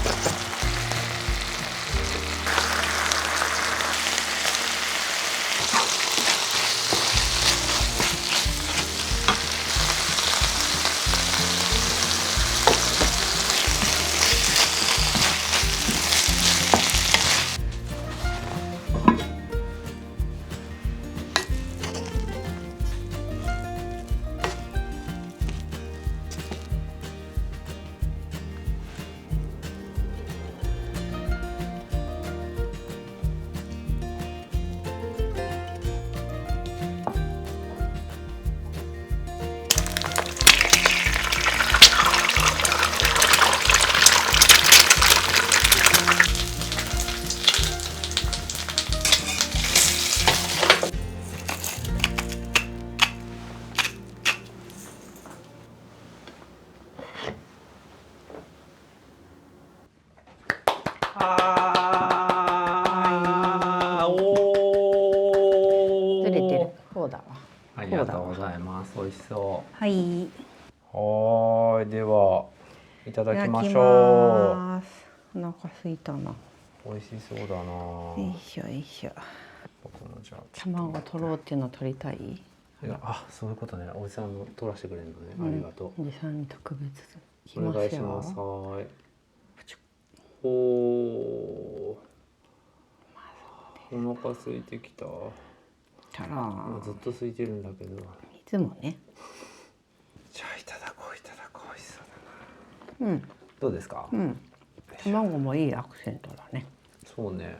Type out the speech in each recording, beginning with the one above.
ずれてる。そうだわ。ありがとうございます。美味しそう。はい。はい、ではいただきましょう。お腹すいたな。美味しそうだな。よいしょよいしょ。僕もじゃあ卵取ろうっていうの取りたい。いや、あ、そういうことね。おじさんの取らせてくれるのね。ありがとう。おじさんに特別。お願いします。はい。お腹空いてきた。たらずっと空いてるんだけど。いつもね。じゃあいただこういただこう。美味しそうだな。うん。どうですか？うん。卵もいいアクセントだね。そうね。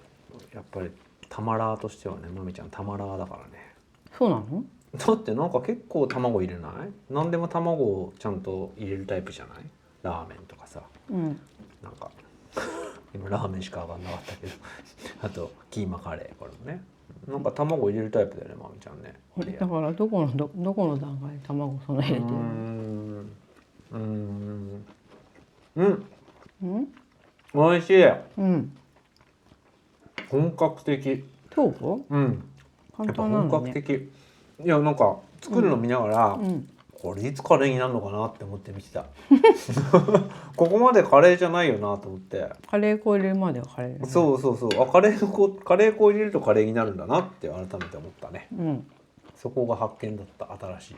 やっぱりタマラーとしてはね、まみちゃんタマラーだからね。そうなの？だってなんか結構卵入れない？何でも卵をちゃんと入れるタイプじゃない？ラーメンとかさ。うん。なんか今ラーメンしか上がんなかったけどあとキーマカレー、これもね、なんか卵入れるタイプだよね、まみちゃんね。だからどこの段階で卵そんな入れてるの？美味しい。うん。本格的。そう？うん。簡単なのね。本格的。いや、なんか作るの見ながら、これいつカレーになるのかなって思って見てた。ここまでカレーじゃないよなと思って。カレー粉入れるまではカレー、ね。そうそうそう。あ、カレー粉入れるとカレーになるんだなって改めて思ったね。うん。そこが発見だった。新しい。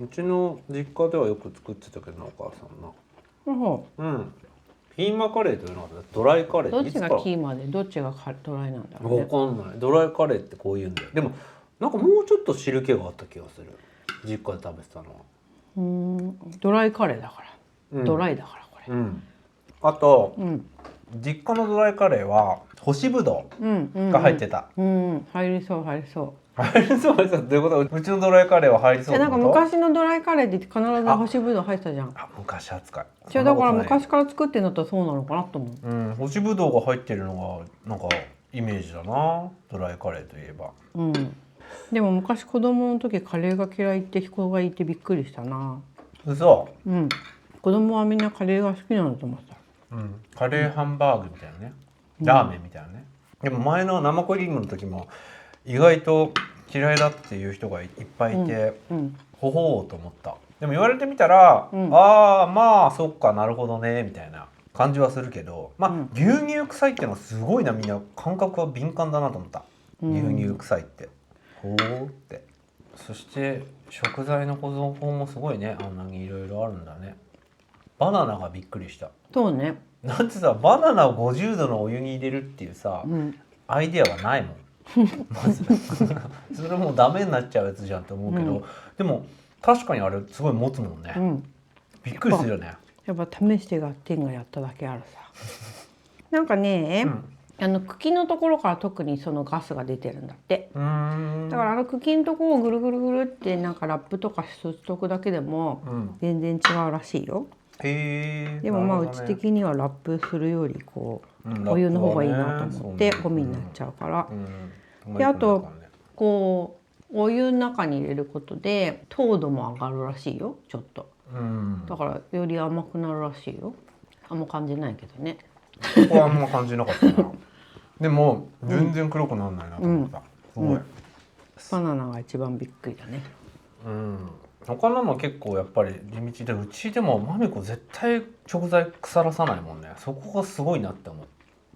うちの実家ではよく作ってたけどな、お母さんな。うん。キーマカレーというのはドライカレー。どっちがキーマでどっちがドライなんだろうね。わかんない。ドライカレーってこういうんだよ。でもなんかもうちょっと汁気があった気がする。実家で食べてたのは。ドライカレーだから。ドライだからこれ。あと、実家のドライカレーは干しぶどうが入ってた。入りそう入りそう。入りそうです。どういうこと？うちのドライカレーは入りそうってこと？なんか昔のドライカレーって必ず干しぶどう入ってたじゃん。あ、昔扱い。だから昔から作ってるのとそうなのかなと思う。干しぶどうが入ってるのがなんかイメージだな。ドライカレーといえば。でも昔子供の時カレーが嫌いって人がいてびっくりしたな。嘘？子供はみんなカレーが好きなんだと思った。カレーハンバーグみたいなね。ラーメンみたいなね。でも前の生クリームの時も意外と嫌いだっていう人がいっぱいいて、ほほうと思った。でも言われてみたら、ああまあそっかなるほどねみたいな感じはするけど、まあ、牛乳臭いっていうのはすごいな、みんな感覚は敏感だなと思った。牛乳臭いってほーって。そして食材の保存法もすごいね。あんなにいろいろあるんだね。バナナがびっくりした。そうね。だってさ、バナナを50度のお湯に入れるっていうさ、アイデアがないもん。まずそれもうダメになっちゃうやつじゃんって思うけど、でも確かにあれすごい持つもんね。びっくりするよね。やっぱ試してが天がやっただけあるさ。なんかね、茎のところから特にそのガスが出てるんだって。だから茎のところをぐるぐるぐるってなんかラップとかしとくだけでも全然違うらしいよ。でもまあうち的にはラップするよりこうお湯の方がいいなと思ってゴミになっちゃうから。であとこうお湯の中に入れることで糖度も上がるらしいよ、ちょっと。だからより甘くなるらしいよ。あんま感じないけどね。ここはあんま感じなかったな。でも全然黒くならないなと思った。すごい。バナナが一番びっくりだね。他のも結構やっぱり地道で、うちでもまみこ絶対食材腐らさないもんね。そこがすごいなって思う。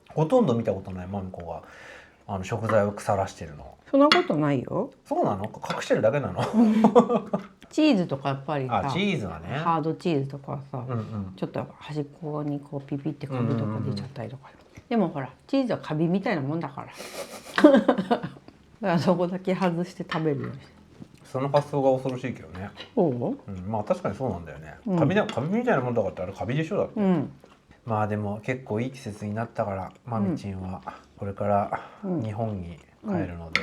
ほとんど見たことないまみこが食材を腐らしてるの。そんなことないよ。そうなの？隠してるだけなの？チーズとかやっぱりさ、チーズはね、ハードチーズとかさ、ちょっと端っこにこうピピってカビとか出ちゃったりとか、でもほらチーズはカビみたいなもんだからだからそこだけ外して食べるようにして。その発想が恐ろしいけどね。まあ確かにそうなんだよね。カビみたいなもんだからって、あれカビでしょだって。まあでも結構いい季節になったから、まみちんはこれから日本に帰るので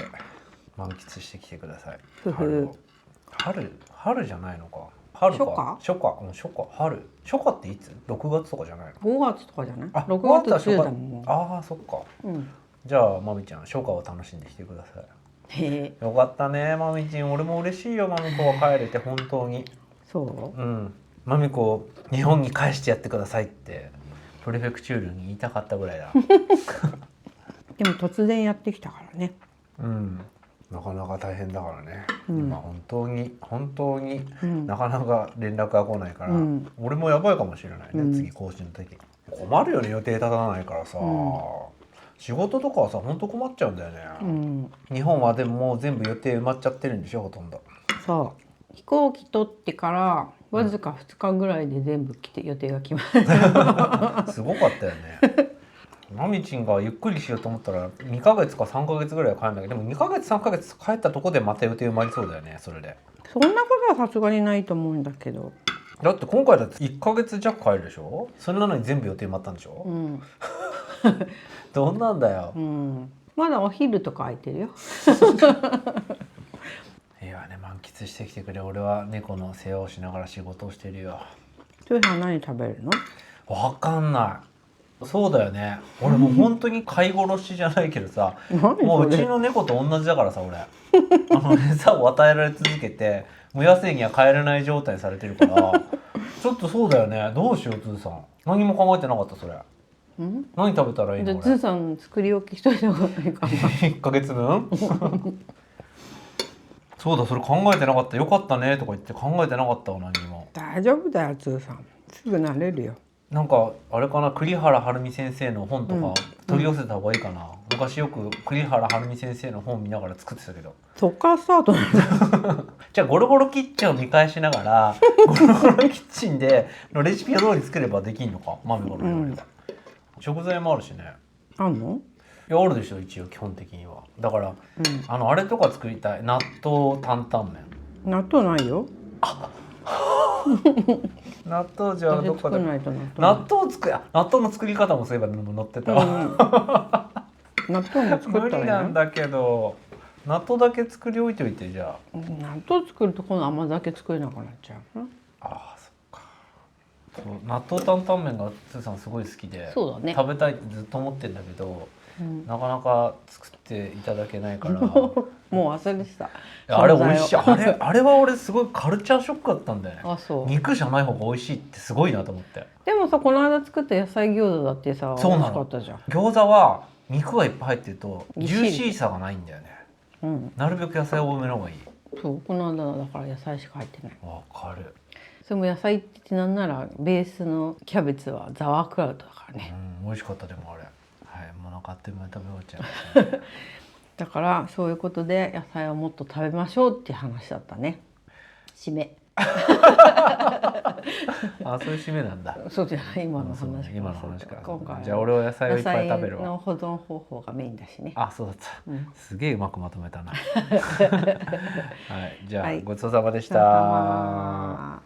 満喫してきてください。春じゃないのか。春か。初夏。初夏っていつ？6月とかじゃないの？5月とかじゃない？6月中だもん。ああそっか。じゃあまみちゃん初夏を楽しんできてください。よかったねまみちん。俺も嬉しいよ、まみこが帰れて。本当にそう。まみこ日本に返してやってくださいってプレフェクチュールに言いたかったぐらいだでも突然やってきたからね。なかなか大変だからね。今本当になかなか連絡が来ないから、俺もやばいかもしれないね、次更新の時。困るよね、予定立たないからさ。仕事とかはさ本当困っちゃうんだよね。日本はでももう全部予定埋まっちゃってるんでしょ、ほとんど。そう。飛行機取ってからわずか2日ぐらいで全部予定が決まるすごかったよね。まみちんがゆっくりしようと思ったら2ヶ月か3ヶ月ぐらいは帰るんだけど、でも2ヶ月3ヶ月帰ったとこでまた予定埋まりそうだよね、それで。そんなことはさすがにないと思うんだけど。だって今回だって1ヶ月弱帰るでしょ。それなのに全部予定埋まったんでしょ。どんなんだよ。まだお昼とか空いてるよいやね、満喫してきてくれ。俺は猫の世話をしながら仕事をしてるよ。トゥーさん何食べるの？わかんない。そうだよね。俺もう本当に飼い殺しじゃないけどさ、もううちの猫と同じだからさ、俺餌を与えられ続けてもう野生には帰れない状態にされてるからちょっとそうだよね。どうしよう、つーさん。何も考えてなかった。それ何食べたらいいの？つーさん作り置きしといた方がいいかな1ヶ月分そうだ、それ考えてなかった。よかったねとか言って考えてなかったわ、何も。大丈夫だよ、つーさん。すぐ慣れるよ。なんかあれかな、栗原はるみ先生の本とか取り寄せた方がいいかな。昔よく栗原はるみ先生の本見ながら作ってたけど。そっからスタートなんだじゃあゴロゴロキッチンを見返しながらゴロゴロキッチンでのレシピを通り作ればできんのか、マミゴロ料理だ。食材もあるしね。あんの？いや、あるでしょ一応基本的には。だから、あれとか作りたい。納豆担々麺。納豆ないよ。納豆じゃあどっかで納豆の作り方もそういえば載ってた、納豆も作ったらいい。無理なんだけど、納豆だけ作り置いておいて。じゃあ納豆作るとこの甘酒作れなくなっちゃう。ああそっか。納豆担々麺がつーさんすごい好きで、そうだね、食べたいってずっと思ってんだけど、なかなか作っていただけないからもう忘れてた。あれ美味しい。あれは俺すごいカルチャーショックだったんだよね。あ、そう。肉じゃない方が美味しいってすごいなと思って。でもさ、この間作った野菜餃子だってさ、美味しかったじゃん。餃子は肉がいっぱい入ってるとジューシーさがないんだよね。なるべく野菜多めの方がいい。そう、この間だから野菜しか入ってない。わかる。それも野菜ってなんならベースのキャベツはザワークラウトだからね。美味しかったでもあれ。はい、もうなんかあっという間に食べ終わっちゃいました。だからそういうことで野菜をもっと食べましょうっていう話だったね。締め。あ、そういう締めなんだ。そうじゃない、今の話から。今の話から。今回じゃあ俺は野菜をいっぱい食べるわ。野菜の保存方法がメインだしね。あ、そうだった。すげえうまくまとめたな。はい、じゃあごちそうさまでした。